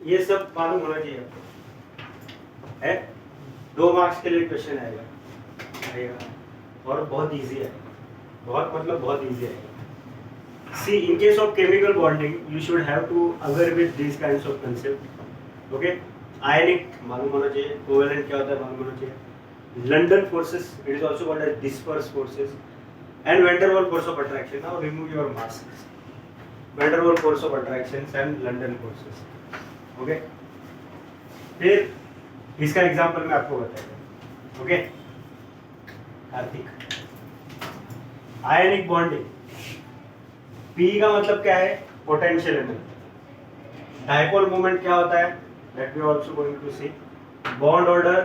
ये सब मालूम होना चाहिए आपको, है 2 मार्क्स के लिए क्वेश्चन आएगा और बहुत इजी है, बहुत मतलब बहुत इजी है। See, in case of chemical bonding, you should have to aware with these kinds of concept. Okay, ionic मालूम होना चाहिए, covalent क्या होता है मालूम होना चाहिए, London forces, it is also called as disperse forces, and van der Waals force of attraction. Now remove your masks. Van der Waals force of attractions and London forces. Okay, फिर इसका example मैं आपको बताऊंगा. Okay, Kartik, ionic bonding, P का मतलब क्या है, potential energy. Dipole moment क्या होता है, that we also going to see. Bond order,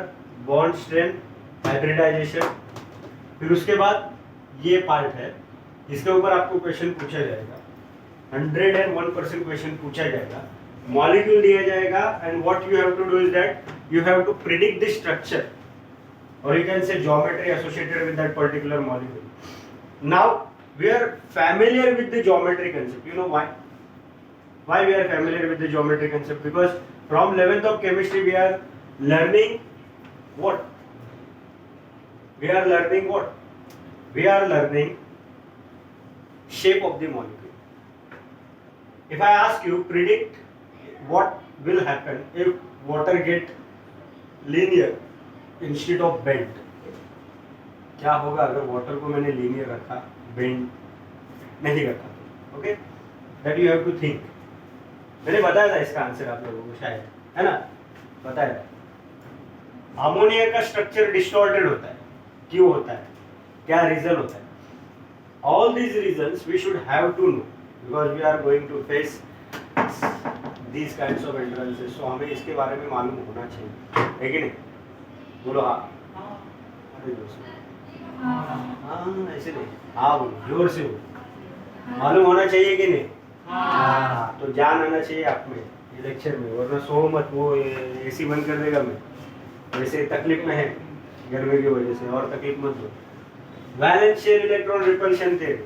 bond strength, hybridization. फिर उसके बाद ये पार्ट है, इसके ऊपर आपको क्वेश्चन पूछा जाएगा, 101% क्वेश्चन पूछा जाएगा. मॉलिक्यूल दिया जाएगा and what you have to do is that you have to predict the structure or you can say geometry associated with that particular molecule. Now we are familiar with the geometry concept. You know why? Why we are familiar with the geometry concept? Because from 11th of chemistry we are learning what? We are learning what? We are learning shape of the molecule. If I ask you predict what will happen if water get linear instead of bend, क्या होगा अगर water को मैंने linear रखा, bend नहीं रखा. Okay, that you have to think. मैंने बताया था इसका आंसर आप लोगों को शायद, है ना, बताया था. अमोनिया का स्ट्रक्चर डिस्टॉर्टेड होता है, क्यों होता है, क्या रीजन होता है. All these reasons we should have to know because we are going to face these kinds of entrances. So हमें इसके बारे में मालूम होना चाहिए, है कि नहीं. बोलो हाँ. अरे जोर से हाँ, ऐसे नहीं, हाँ बोलो, जोर से बोलो. मालूम होना चाहिए कि नहीं. हाँ, तो जान आना चाहिए आप में ये लेक्चर में, वरना सो मत. वो एसी बंद कर देगा मैं, वैसे तकलीफ में है गर्मी की वजह से, और तकलीफ मत दो. Valence shell electron repulsion theory,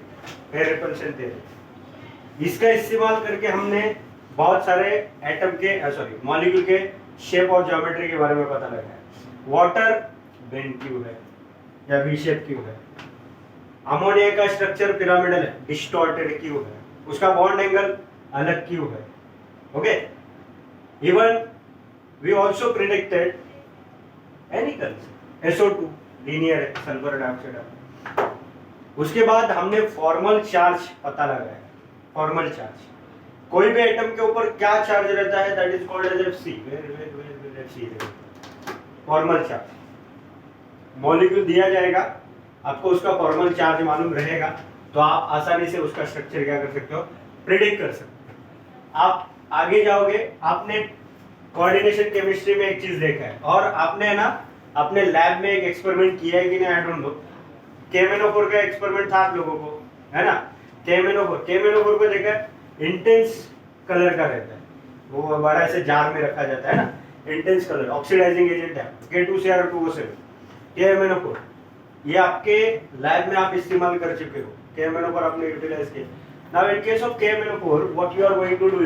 फिर रिपल्शन थ्योरी, इसका इस्तेमाल करके हमने बहुत सारे एटम के मॉलिक्यूल के शेप और ज्योमेट्री के बारे में पता लगाया. वाटर बेंड क्यों है या वी शेप क्यों है, अमोनिया का स्ट्रक्चर पिरामिडल है, डिस्टॉर्टेड क्यों है, उसका बॉन्ड एंगल अलग क्यों है. Okay, even we also predicted angles, SO2 linear है, सल्फर डाइऑक्साइड. उसके बाद हमने फॉर्मल चार्ज पता लगाया. फॉर्मल चार्ज, कोई भी एटम के ऊपर क्या चार्ज रहता है, that is called as FC. Formal charge. Molecule दिया जाएगा आपको, उसका फॉर्मल चार्ज मालूम रहेगा तो आप आसानी से उसका स्ट्रक्चर क्या कर सकते हो, प्रिडिक्ट कर सकते हो. आप आगे जाओगे, आपने कोऑर्डिनेशन केमिस्ट्री में एक चीज देखा है और आपने है ना अपने लैब में एक एक्सपेरिमेंट किया है कि नहीं, आई डोंट नो. KMnO4 का एक्सपेरिमेंट था आप लोगों को, है ना. KMnO4 को देखा, इंटेंस कलर का रहता है, वो बड़ा ऐसे जार में रखा जाता है ना, इंटेंस कलर ऑक्सीडाइजिंग एजेंट है, K2Cr2O7. KMnO4 ये आपके लैब में आप इस्तेमाल कर चुके हो, KMnO4 आपने यूटिलाइज किया. Now in case of KMnO4 what you are going to do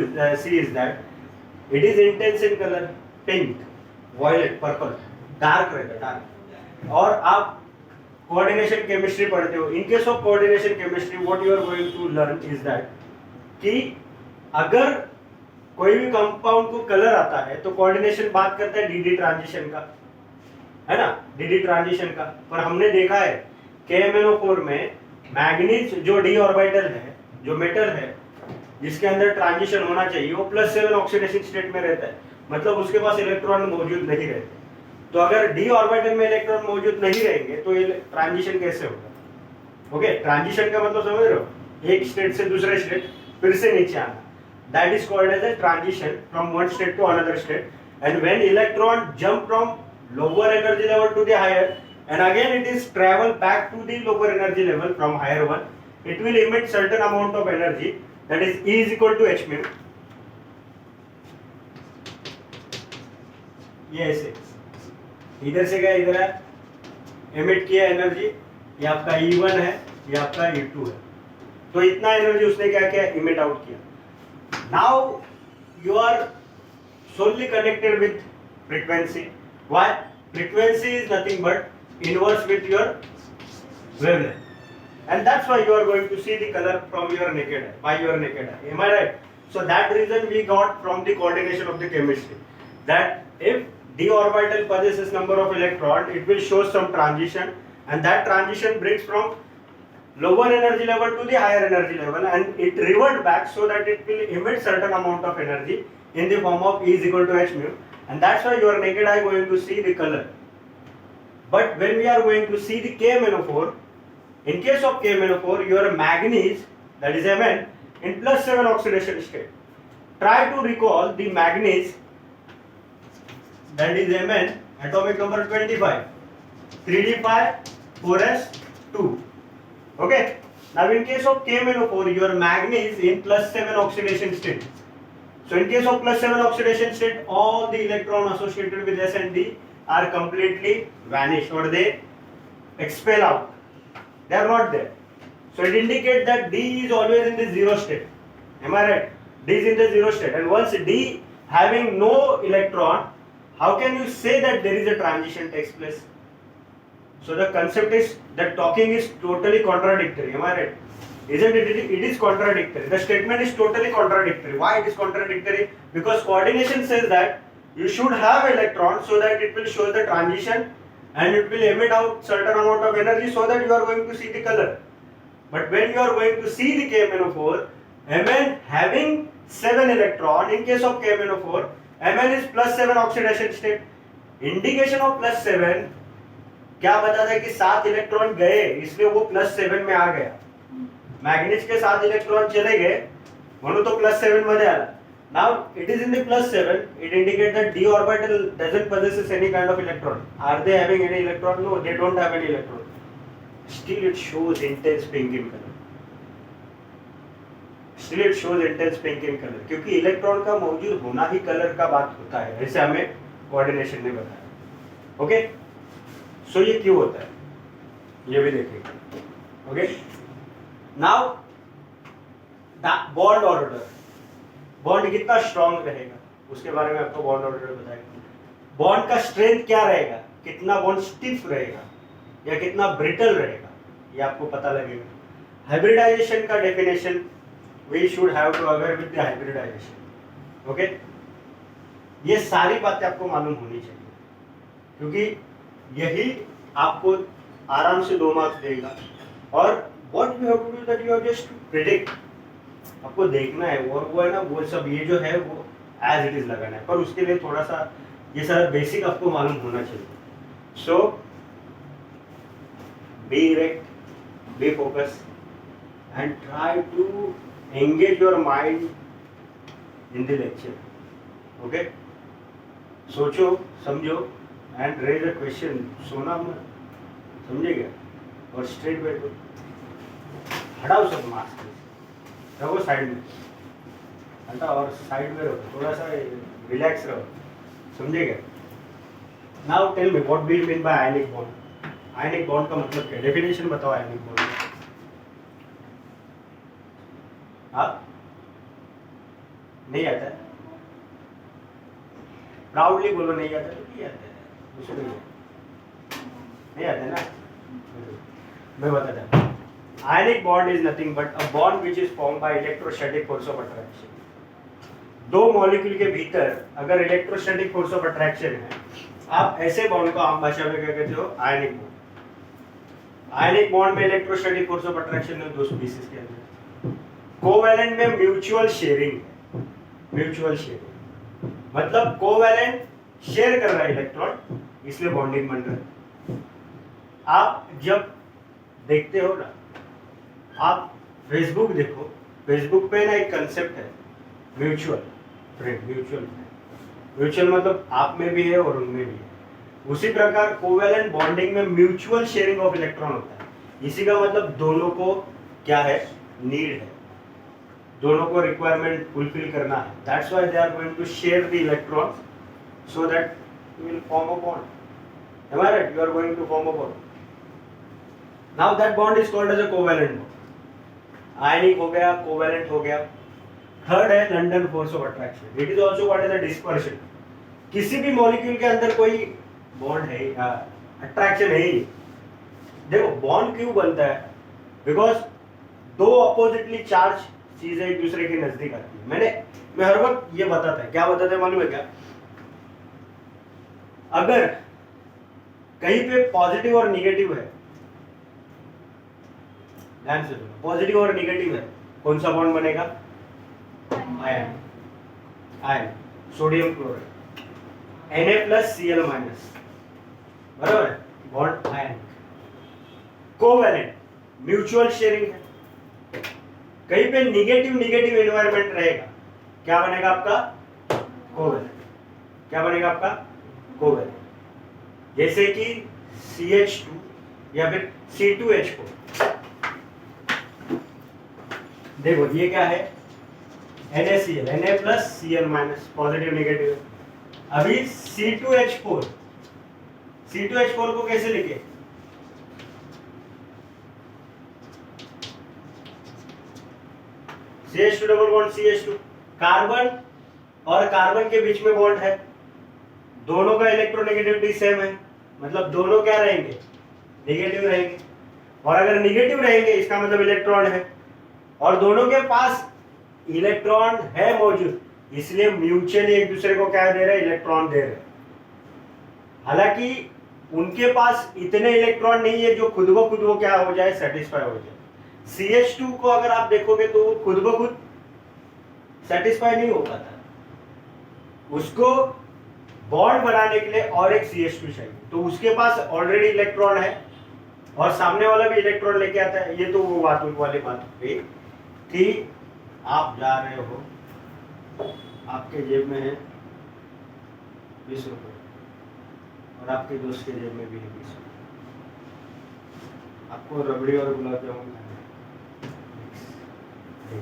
see is that it is intense in colour, pink, violet, purple, dark रहता है, डार्क. और आप कोऑर्डिनेशन केमिस्ट्री पढ़ते हो. In case of coordination chemistry what you are going to learn is that कि अगर कोई भी कंपाउंड को कलर आता है तो कोऑर्डिनेशन बात करता है DD ट्रांजिशन का, है ना, DD ट्रांजिशन का. पर हमने देखा है KMnO4 में मैग्नीज जो d ऑर्बिटल है, जो मेटल है जिसके अंदर ट्रांजिशन होना चाहिए, वो +7 ऑक्सीडेशन स्टेट में रहता है, मतलब उसके पास इलेक्ट्रॉन मौजूद नहीं रहते. तो अगर d ऑर्बिटल में इलेक्ट्रॉन मौजूद नहीं रहेंगे तो ये ट्रांजिशन कैसे होगा. ओके, ट्रांजिशन का मतलब समझ रहे हो, एक स्टेट से दूसरे स्टेट फिर से नीचे आना. That is called as a transition from one state to another state. And when electron jump from lower energy level to the higher, and again it is travel back to the lower energy level from higher one, it will emit certain amount of energy, that is E is equal to h mu. ये ऐसे इधर से गया इधर है, emit किया energy, ये आपका E1 है, ये आपका E2 है. तो इतना एनर्जी उसने क्या किया, इमिट आउट किया. Now you are solely connected with frequency. Why? Frequency is nothing but inverse with your wavelength, and that's why you are going to see the color from your naked eye, by your naked eye. Am I right? So that reason we got from the coordination of the chemistry that if d orbital possesses number of electron, it will show some transition, and that transition brings from lower energy level to the higher energy level, and it revert back so that it will emit certain amount of energy in the form of E is equal to h mu, and that's why your naked eye going to see the color. But when we are going to see the KMnO4, in case of KMnO4, your manganese, that is Mn, in +7 oxidation state. Try to recall the manganese, that is Mn, atomic number 25, 3d5, 4s2. Okay. Now in case of KMnO4, your manganese in +7 oxidation state. So in case of +7 oxidation state, all the electron associated with S and D are completely vanished, or they expel out. They are not there. So it indicates that D is always in the zero state. Am I right? D is in the zero state, and once D having no electron, how can you say that there is a transition takes place? So the concept is that talking is totally contradictory. Am I right? Isn't it? It is contradictory. The statement is totally contradictory. Why it is contradictory? Because coordination says that you should have electron so that it will show the transition and it will emit out certain amount of energy so that you are going to see the color. But when you are going to see the KMnO4, Mn having 7 electron, in case of KMnO4, Mn is +7 oxidation state. Indication of +7 क्या बताता है कि 7 electron गए, इसलिए वो +7 में आ गया. Manganese के 7 इलेक्ट्रॉन चले गए म्हणून तो +7 मध्ये आला. Now it is in the +7. It indicates that d orbital doesn't possesses any kind of electron. Are they having any electron? No, they don't have any electron. Still it shows intense pink in color. Still it shows intense pink in color. क्योंकि electron का मौजूद होना ही colour का बात होता है, ऐसे हमें कोऑर्डिनेशन ने बताया. ओके, सो ये क्यों होता है ये भी देखेंगे. Okay, now bond order, bond कितना स्ट्रॉन्ग रहेगा उसके बारे में आपको बॉन्ड ऑर्डर बताएगा. बॉन्ड का स्ट्रेंथ क्या रहेगा, कितना बॉन्ड स्टिफ रहेगा या कितना ब्रिटल रहेगा, ये आपको पता लगेगा. हाइब्रिडाइजेशन का definition we should have to aware with the hybridization. Okay, ये सारी बातें आपको मालूम होनी चाहिए, क्योंकि यही आपको आराम से 2 मार्क्स देगा. और what you have to do that you have just to predict. आपको देखना है और वो है ना, वो सब ये जो है वो एज इट इज लगाना है, पर उसके लिए थोड़ा सा ये सारा बेसिक आपको मालूम होना चाहिए. So be erect, be focus and try to engage your mind in the lecture. Okay, सोचो, समझो एंड रेज अ क्वेश्चन. सोना मत, समझे क्या, और स्ट्रेट बैठो, हटाओ सब मास्क, रहो साइड में, हटा और साइड में रहो, थोड़ा सा रिलैक्स रहो, समझे क्या. Now tell me what we mean by ionic bond. Ionic bond का मतलब क्या, डेफिनेशन बताओ आयनिक बॉन्ड. आप नहीं आता है, प्राउडली बोलो नहीं आता है. नहीं आता है, उसको नहीं आता है ना, मैं बताता हूँ. Ionic bond is nothing but a bond which is formed by electrostatic force of attraction. 2 molecule के भीतर अगर इलेक्ट्रोस्टैटिक फोर्स ऑफ अट्रैक्शन है, आप ऐसे बॉन्ड को आम भाषा में क्या कहते हो, आयनिक बॉन्ड. आयनिक बॉन्ड में इलेक्ट्रोस्टैटिक फोर्स ऑफ अट्रैक्शन है 2 स्पीसीज के अंदर. कोवैलेंट में म्यूचुअल शेयरिंग, म्यूचुअल शेयरिंग मतलब कोवैलेंट शेयर कर रहा है इलेक्ट्रॉन, इसलिए बॉन्डिंग बन रहा है. आप जब देखते हो ना, आप फेसबुक देखो, फेसबुक पे ना एक कंसेप्ट है mutual friend. Mutual friend, mutual मतलब आप में भी है और उनमें भी है. उसी प्रकार कोवैलेंट बॉन्डिंग में म्यूचुअल शेयरिंग ऑफ इलेक्ट्रॉन होता है. इसी का मतलब दोनों को क्या है, नीड है, दोनों को रिक्वायरमेंट फुलफिल करना है. That's why they are going to share the electrons so that you will form a bond. Am I right? You are going to form a bond. Now that bond is called as a covalent bond. आयनिक हो गया, covalent हो गया. Third है London force of attraction, it is also what is the dispersion. किसी भी molecule के अंदर कोई बॉन्ड है या अट्रैक्शन है ही। देखो बॉन्ड क्यों बनता है, बिकॉज दो अपोजिटली चार्ज चीजें एक दूसरे के नजदीक आती है। मैं हर वक्त ये बताता है, क्या बताता है मालूम है क्या, अगर कहीं पे पॉजिटिव और निगेटिव है, ध्यान से सुनो, पॉजिटिव और निगेटिव है, कौन सा बॉन्ड बनेगा, ion, ion, sodium chloride, Na+Cl-, बराबर है, bond ion. Covalent, mutual sharing है। कहीं पे निगेटिव निगेटिव एनवायरनमेंट रहेगा, क्या बनेगा आपका, कोवैलेंट। क्या बनेगा आपका, कोवैलेंट। जैसे कि CH2 या फिर C2H4। देखो ये क्या है, NaCl, Na+Cl-, पॉजिटिव नेगेटिव। अभी C2H4 को कैसे लिखे, CH2 double bond CH2, carbon और कार्बन के बीच में बॉन्ड है, दोनों का इलेक्ट्रोनेगेटिविटी सेम है, मतलब दोनों क्या रहेंगे, नेगेटिव रहेंगे। और अगर नेगेटिव रहेंगे इसका मतलब इलेक्ट्रॉन है, और दोनों के पास इलेक्ट्रॉन है मौजूद, इसलिए म्यूचुअली एक दूसरे को क्या दे रहे हैं, इलेक्ट्रॉन दे रहे हैं। हालांकि उनके पास इतने इलेक्ट्रॉन नहीं है जो खुद ब खुद वो क्या हो जाए, सेटिस्फाई हो जाए। CH2 को अगर आप देखोगे तो वो खुद ब खुद सेटिस्फाई नहीं हो पाता, उसको बॉन्ड बनाने के लिए और एक CH2 चाहिए, तो उसके पास ऑलरेडी इलेक्ट्रॉन है और सामने वाला भी इलेक्ट्रॉन लेके आता है। ये तो वो बात वाली बात हो गई कि आप जा रहे हो, आपके जेब में है 20 रुपये और आपके दोस्त के जेब में भी है 20 रुपये, आपको रबड़ी और गुलाब जामुन खाना है,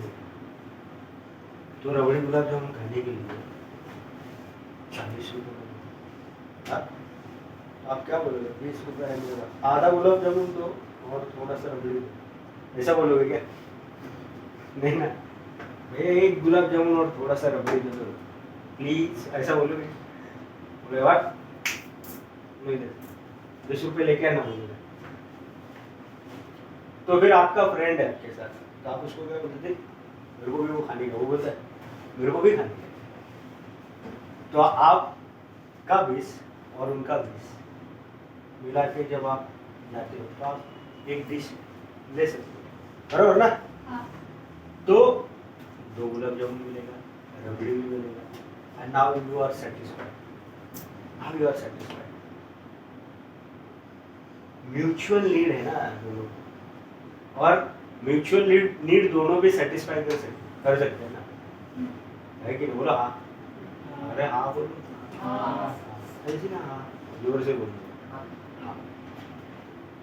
तो रबड़ी गुलाब जामुन खाने के लिए 40 रुपये, आप क्या बोलोगे, 20 रुपये है मेरा, आधा गुलाब जामुन दो और थोड़ा सा रबड़ी दो, ऐसा बोलोगे क्या, नहीं ना, भैया एक गुलाब जामुन और थोड़ा सा रबड़ी दे दो प्लीज, ऐसा बोलोगे, बोले वाट नहीं दे, 20 रुपये लेके आना बोलोगे। तो फिर आपका फ्रेंड है आपके साथ, तो आप उसको क्या बोलते थे, मेरे को भी वो खाने का, वो बोलता है मेरे को भी खाने का, तो आपका 20 और उनका 20 मिला के जब आप जाते हो तो आप एक डिश ले सकते हो, बराबर ना। तो 2 गुलाब जामुन मिलेगा, रबड़ी भी मिलेगा, and now you are satisfied, now you are satisfied. Mutual need है ना दोनों, और म्यूचुअल नीड दोनों भी सेटिस्फाई कर सकते हैं ना, है कि नहीं, बोलो हाँ, अरे हाँ बोलो, ऐसी ना, हाँ जोर से बोलो, हाँ।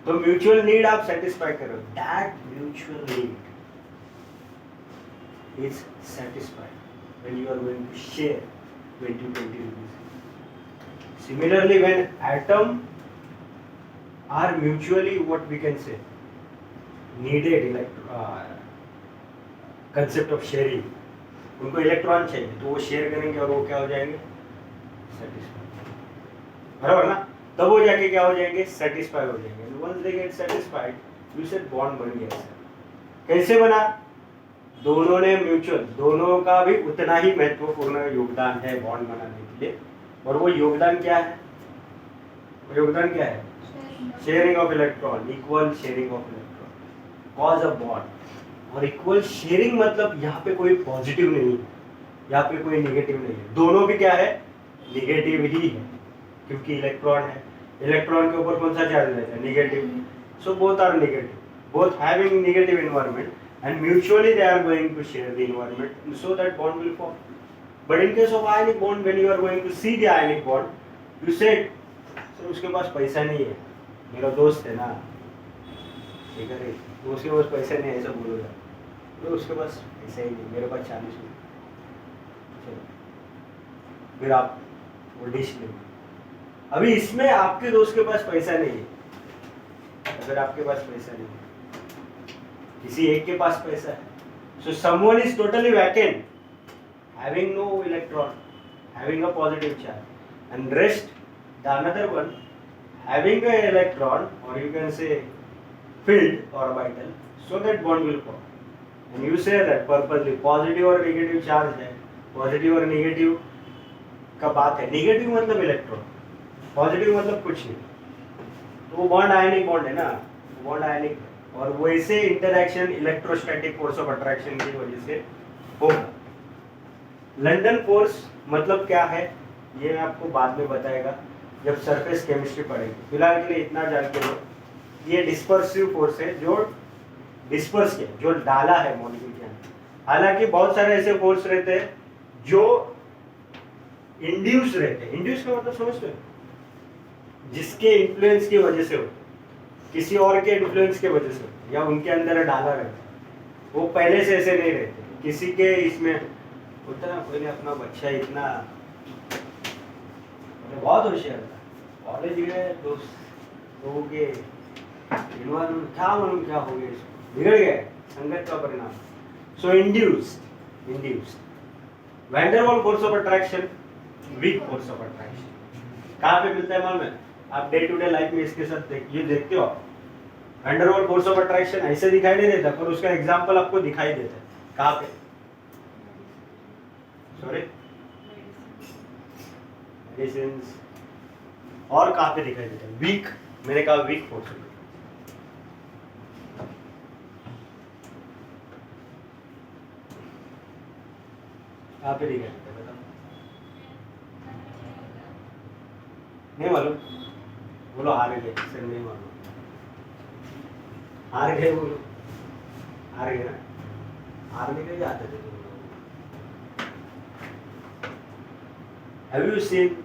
तो म्यूचुअल नीड आप सेटिस्फाई करो, that mutual need is satisfied when you are going to share 20 rupees. Similarly, when atom are mutually, what we can say, needed concept of sharing, उनको इलेक्ट्रॉन चाहिए तो वो शेयर करेंगे और वो क्या हो जाएंगे, सेटिस्फाइड, बराबर ना। तब वो जाके क्या हो जाएंगे, सेटिस्फाई हो जाएंगे। once they get satisfied, you said bond बन गया। कैसे बना, दोनों ने म्यूचुअल, दोनों का भी उतना ही महत्वपूर्ण योगदान है बॉन्ड बनाने के लिए, और वो योगदान क्या है, वो योगदान क्या है, sharing of electron, equal sharing of electron, cause of bond. और इक्वल शेयरिंग मतलब यहाँ पे कोई पॉजिटिव नहीं है, यहाँ पे कोई नेगेटिव नहीं है, दोनों भी क्या है, नेगेटिव ही है, क्योंकि इलेक्ट्रॉन है, इलेक्ट्रॉन के ऊपर कौन सा चार्ज रहता है, negative, so both are negative, both having negative environment, and mutually they are going to share the environment, so that bond will form. But in case of ionic bond, when you are going to see the ionic bond, you said sir उसके पास पैसा नहीं है, मेरा दोस्त है ना, ठीक है, तो उसके पास पैसा नहीं है ऐसा बोलोगे, तो उसके पास पैसा ही नहीं, मेरे पास 40 रुपये, चलो फिर आप वो डिश ले। अभी इसमें आपके दोस्त के पास पैसा नहीं है, अगर आपके पास पैसा नहीं है, किसी एक के पास पैसा है, so someone is totally vacant, having no electron, having a positive charge, and rest, the another one, having a electron, or you can say filled orbital, so that bond will form. And you say that purposely positive और negative charge है, positive और negative का बात है, negative मतलब electron, positive मतलब कुछ नहीं, तो वो बॉन्ड आयनिक बॉन्ड है ना, बॉन्ड आयनिक, और वैसे interaction electrostatic force of attraction की वजह से होगा। लंदन फोर्स मतलब क्या है ये मैं आपको बाद में बताएगा जब सरफेस केमिस्ट्री पढ़ेगी। फिलहाल के लिए इतना जान के लो, ये डिस्पर्सिव फोर्स है जो डिस्पर्स किया, जो डाला है मॉलिक्यूल के अंदर। हालांकि बहुत सारे ऐसे फोर्स रहते हैं जो इंड्यूस रहते हैं। इंड्यूस का मतलब समझते हो, जिसके इन्फ्लुएंस की वजह से हो, किसी और के इन्फ्लुएंस के वजह से, या उनके अंदर डाला रहता है, वो पहले से ऐसे नहीं रहते। किसी के इसमें होता है पहले अपना बच्चा इतना बहुत होशियार था, कॉलेज गए दोस्त लोगों के इन्वायरमेंट क्या मालूम क्या हो गया, इसको बिगड़ गए, संगत का परिणाम। So induced van der Waals force of attraction, weak force of attraction कहाँ पे मिलता है मालूम है? आप डे टू डे लाइफ में इसके साथ ये देखते हो। वैंडरवाल फोर्स ऑफ अट्रैक्शन ऐसे दिखाई नहीं देता, पर उसका एग्जांपल आपको दिखाई देता है। कहाँ पे? Sorry, medicines. और कहाँ पे दिखाई देता है? वीक, मैंने कहा वीक फोर्स। कहाँ पे दिखाई देता है बताओ? नहीं मालूम? बोलो हार गए, सर नहीं मालूम। हार गए बोलो, हार गए ना, हारने के लिए आते थे। Have you seen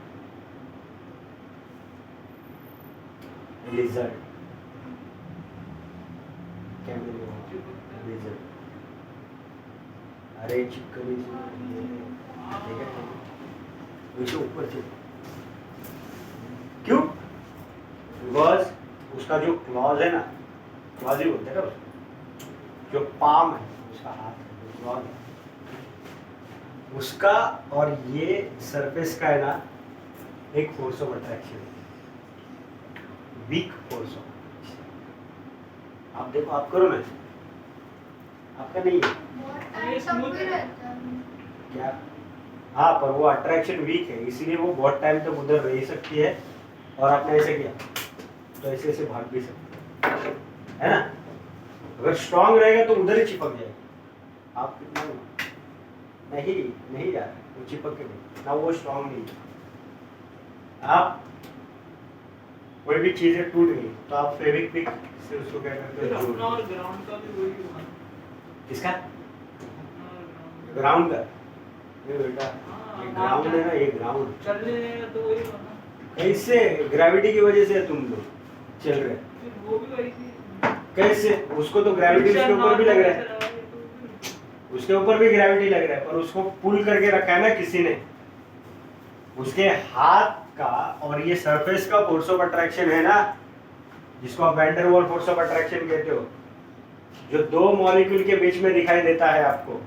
a lizard? Lizard. अरे चिपकली देखा वैसे ऊपर से क्यों? बिकॉज उसका जो क्लॉज है ना, क्लॉज ही बोलते हैं ना उसको, जो पाम है उसका हाथ है, जो क्लॉज है उसका, और ये सरफेस का है ना, एक force of attraction, weak force of attraction. आप देखो, आप करो ना, आपका नहीं है क्या? हाँ, पर वो अट्रैक्शन वीक है, इसीलिए वो बहुत टाइम तक उधर रह सकती है, और आपने ऐसे किया तो ऐसे ऐसे भाग भी सकते है ना। अगर स्ट्रांग रहेगा तो उधर ही चिपक जाएगा। आप कितना नहीं जा रहा, वो चिपक के नहीं ना, वो स्ट्रांग नहीं है। आप कोई भी चीजें टूट गई तो आप फेविक्विक से उसको क्या करते हो? ग्राउंड का भी वही हुआ। किसका? ग्राउंड का? ये बेटा ये ग्राउंड है ना, ये ग्राउंड चलने तो वही होना। कैसे? ग्रेविटी की वजह से तुम लोग चल रहे, वो भी वही कैसे? उसको तो ग्रेविटी उसके ऊपर भी लग रहा है, उसके ऊपर भी ग्रेविटी लग रहा है, पर उसको पुल करके रखा है ना किसी ने, उसके हाथ का। और ये सरफेस का फोर्स ऑफ अट्रैक्शन है ना, जिसको आप van der Waal force of attraction कहते हो, जो दो मॉलिक्यूल के बीच में दिखाई देता है आपको,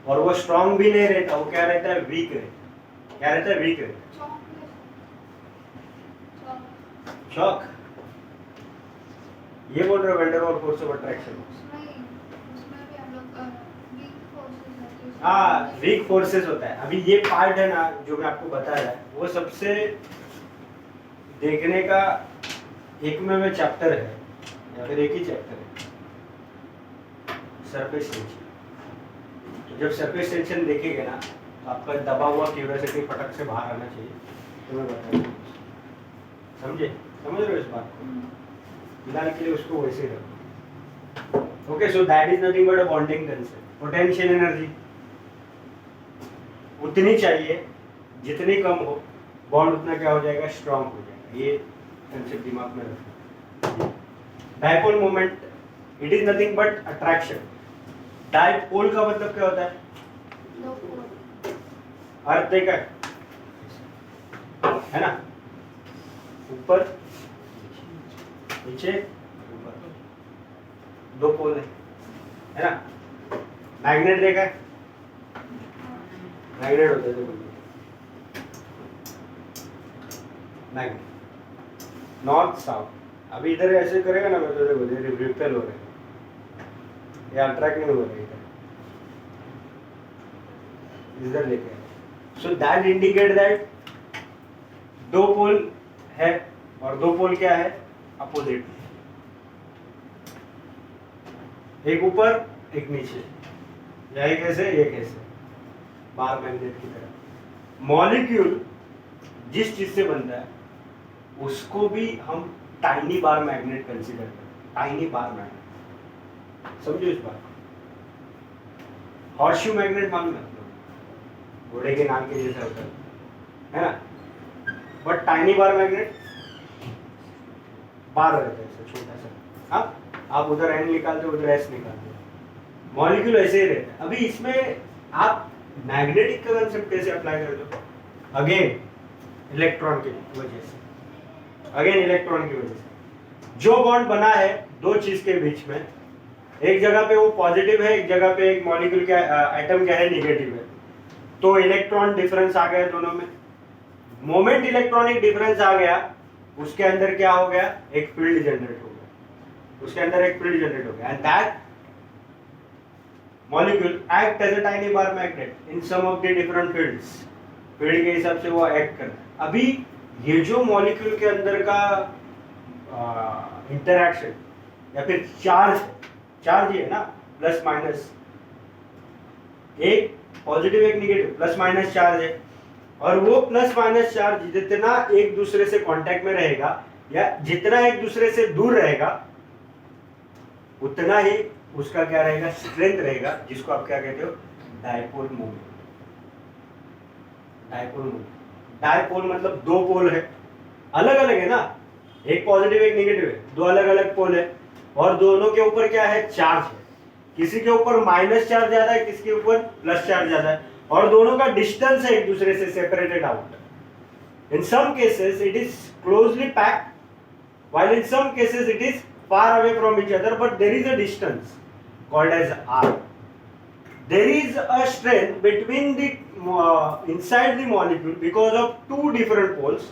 और वो स्ट्रांग भी नहीं रहता, वो क्या रहता है? वीक रहता। क्या रहता है? वीक रहता। शॉक, ये बोल रहे हो van der Waal force of attraction. हाँ, वीक फोर्सेस होता है। अभी ये पार्ट है ना जो मैं आपको बता रहा है, वो सबसे देखने का एक में चैप्टर है, या फिर एक ही चैप्टर है, सरफेस टेंशन। तो जब सरफेस टेंशन देखेंगे ना, तो आपका दबा हुआ क्यूरियोसिटी फटक से बाहर आना चाहिए, तो मैं बताऊंगा। समझे? समझ रहे हो इस बात को? फिलहाल के लिए उसको वैसे ही रखो। Okay, so that is nothing but a bonding concept. Potential energy उतनी चाहिए जितनी कम हो, बॉन्ड उतना क्या हो जाएगा? स्ट्रांग हो जाएगा। ये कंसेप्ट दिमाग में रखो। Dipole moment, it is nothing but attraction. Dipole का मतलब क्या होता है? अर्थ देखा है ना, ऊपर नीचे ऊपर, दो पोल है ना। मैग्नेट देखा है, मैग्नेट होते थे बोलते मैग्नेट नॉर्थ साउथ। अभी इधर ऐसे करेगा ना मैं तो देखो रिपेल हो रहे हैं, ये अट्रैक्ट नहीं हो रहे इधर लेके। सो दैट इंडिकेट दैट दो पोल है और दो पोल क्या है अपोजिट, एक ऊपर एक नीचे, या एक ऐसे एक ऐसे बार मैग्नेट की तरह। मॉलिक्यूल जिस चीज से बनता है उसको भी हम टाइनी बार मैग्नेट कंसीडर करते हैं, टाइनी बार मैग्नेट, समझो इस बात को। हॉर्सशू मैग्नेट मालूम है, घोड़े के नाम के जैसा होता है ना, बट टाइनी बार मैग्नेट बार रहता है ऐसा छोटा सा। हाँ, आप उधर एन निकालते हो उधर एस निकालते हो, मॉलिक्यूल ऐसे ही रहता है। अभी इसमें आप मैग्नेटिक का कंसेप्ट कैसे अप्लाई करते हो? अगेन इलेक्ट्रॉन की वजह से, अगेन इलेक्ट्रॉन की वजह से जो बॉन्ड बना है दो चीज के बीच में, एक जगह पे वो पॉजिटिव है, एक जगह पे एक मॉलिक्यूल का एटम क्या है नेगेटिव है, तो इलेक्ट्रॉन डिफरेंस आ गया दोनों में। मोमेंट इलेक्ट्रॉनिक डिफरेंस आ गया, उसके अंदर क्या हो गया, एक फील्ड जनरेट हो गया, उसके अंदर एक फील्ड जनरेट हो गया, and that molecule act as a tiny bar magnet in some of the different fields, field के हिसाब से वो एक्ट करता है। अभी ये जो मॉलिक्यूल के अंदर का इंटरैक्शन या फिर चार्ज, चार्ज ही है ना, प्लस माइनस, एक पॉजिटिव एक नेगेटिव, प्लस माइनस चार्ज है, और वो प्लस माइनस चार्ज जितना एक दूसरे से कांटेक्ट में रहेगा या जितना एक दूसरे से दूर रहेगा उतना ही उसका क्या रहेगा, स्ट्रेंथ रहेगा, जिसको आप क्या कहते हो, dipole moment. Dipole moment, dipole मतलब दो पोल है, अलग अलग है ना, एक पॉजिटिव एक नेगेटिव है, दो अलग अलग पोल है, और दोनों के ऊपर क्या है, चार्ज है। किसी के ऊपर माइनस चार्ज ज्यादा है, किसी के ऊपर प्लस चार्ज ज्यादा है, और दोनों का डिस्टेंस है एक दूसरे से separated out. In some cases it is closely packed, while in some cases it is far away from each other, but there is a distance called as r. There is a strength between the inside the molecule because of two different poles,